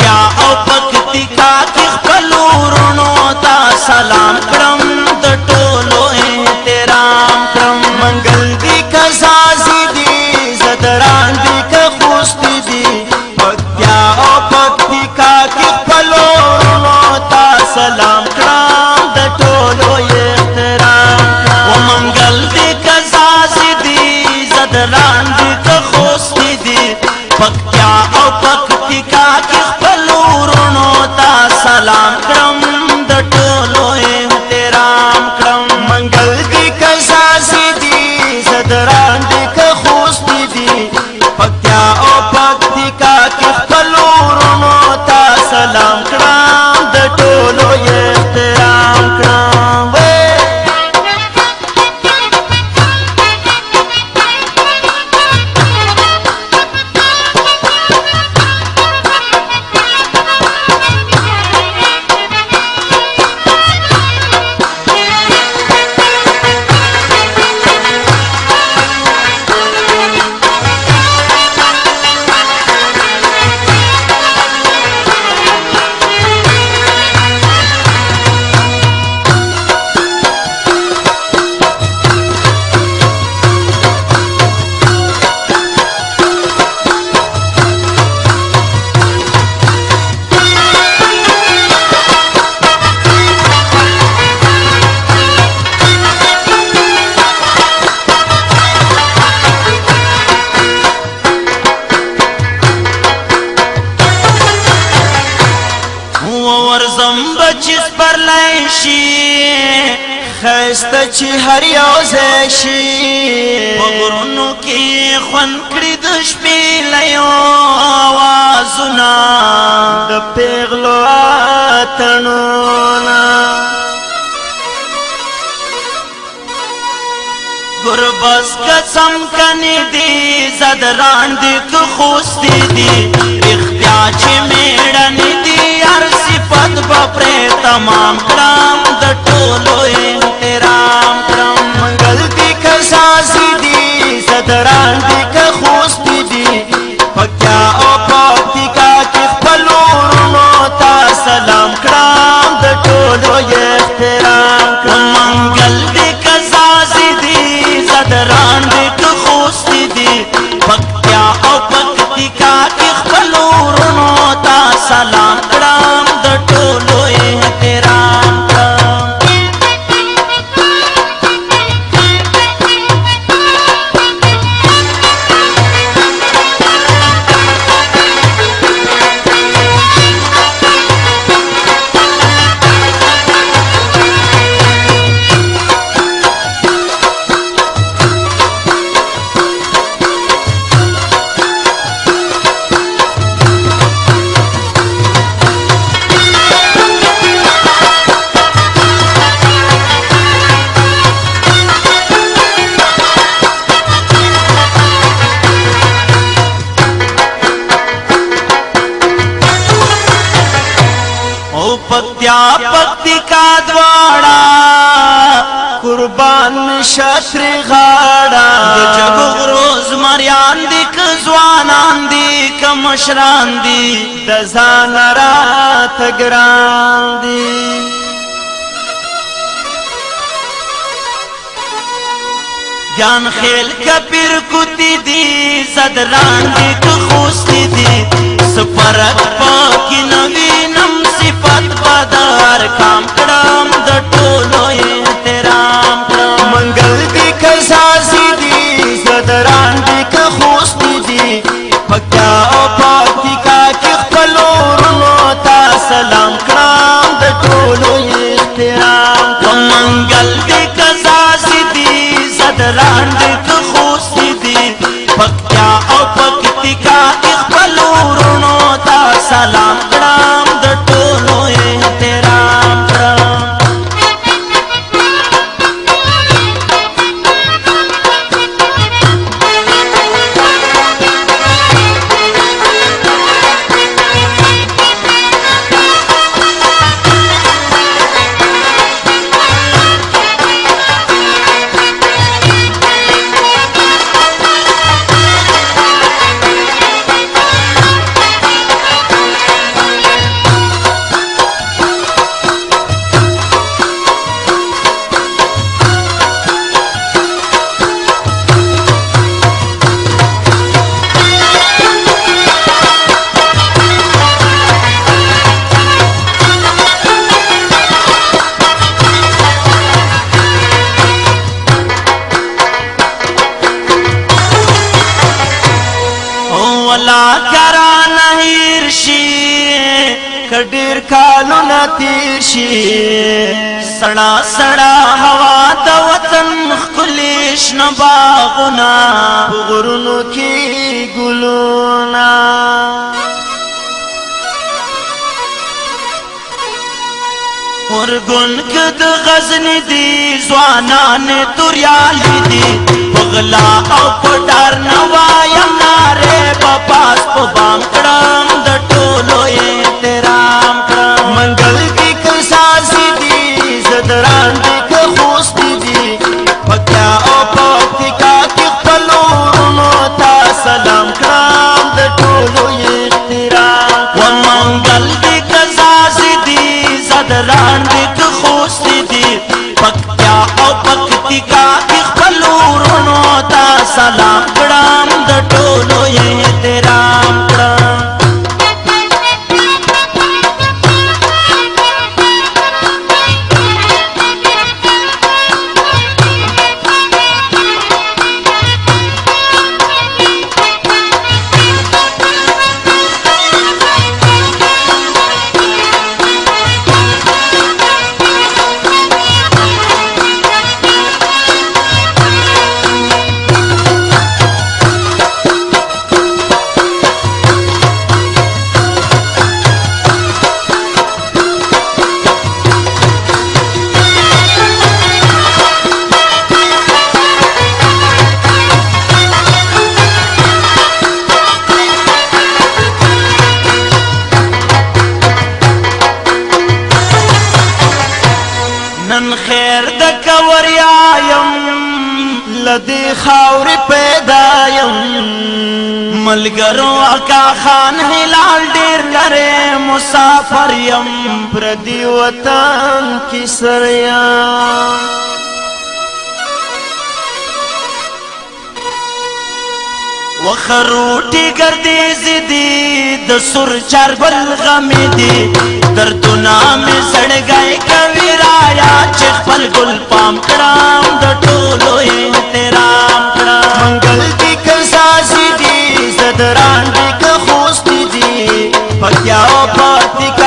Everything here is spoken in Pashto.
پکتیا او پکتیکا کې خپل ورونو ته سلام کړم د ټولو احترام کړم منګل دی کزازی دی زدران دی که خوستی دی پکتیا او پکتیکا کې خپل ورونو ته سلام کړم د ټولو احترام و منګل دی کزازی دی زدران دی که خوستی دی پکتیا او پکتیکا کې خپل ورونو ته سلام کړم د ټولو احترام کړم منګل دی کزازی دی زدران دی که خوستی دی پکتیا او پکتیکا کې خپل ورونو ته سلام کړم د ټولو احترام کړم ورزم بچیز پر لایشی خسته چې هر یو ځای شي وګورونو کې خوند کړي د شپې لیو آوازونه د پیغلو اتڼونه ګربس قسم کني دي زدران دي که خوستي دي رښتیا چې میړنې دي هر صفت به پرې تمام کړم د ټولو احترام کړم منګل دی کزازی دی زدران دی که خوستی دی پکتیا او پکتیکا کې خپل ورونو ته سلام کړم د ټولو احترام کړم منګل دی کزازی دی زدران دی که خوستی دی پکتیا او پکتیکا کې خپل ورونو ته سلام کړم د ټولو احترام کړم پکتیا پکتیکا دواړه قربان شتر غاړه د جګو روز مریان دي که ځوانان دي که مشران دي د ځان راته ګران دي جان خیل کبیر کوتی دي زدران دي که خوستی دي سفرک پاکی نوینم صفت بدار کام کړم د ټولو احترام کړم منګل دی کزازی دی زدران دی که خوستی دی پکتیا او پکتیکا کې خپل ورونو ته سلام کړم د ټولو احترام کړم منګل دی کزازی دی زدران دی که خوستی دی پکتیا او پکتیکا کې خپل ورونو ته کډیر کالو نتیر شي سړا سړا هوا د وطن خلیش نه باغونه غرونو کې ګلونا ورګون کد غزنی دی ځوانان توریالی دی بغلا او پټار نوایم ناره پاس په بام کړم د ټولو احترام کړم منګل کې کساسي دي زدران دې که خوست دي پکیا او پکتیکا کې خپل ورونو ته سلام کړم د ټولو احترام و منګل کې کساسي دي زدران دې که خوست دي پکیا او پکتیکا کې خپل ورونو ته سلام کړم د ټولو احترام کړم نن خیر د کوريایم لدی خاور پیدا یم ملګرو اکا خان هلال ډیر لره مسافر یم پردی وطن کی سریا وخروټي ګرځي زدي د سر چار بل غم دي دردونه مې سړګای کوي رایا چې خپل ګل پام کړم د ټولو احترام کړم منګل کې کساسي دي زدران دې که خوست دي پکیا او پکتیکا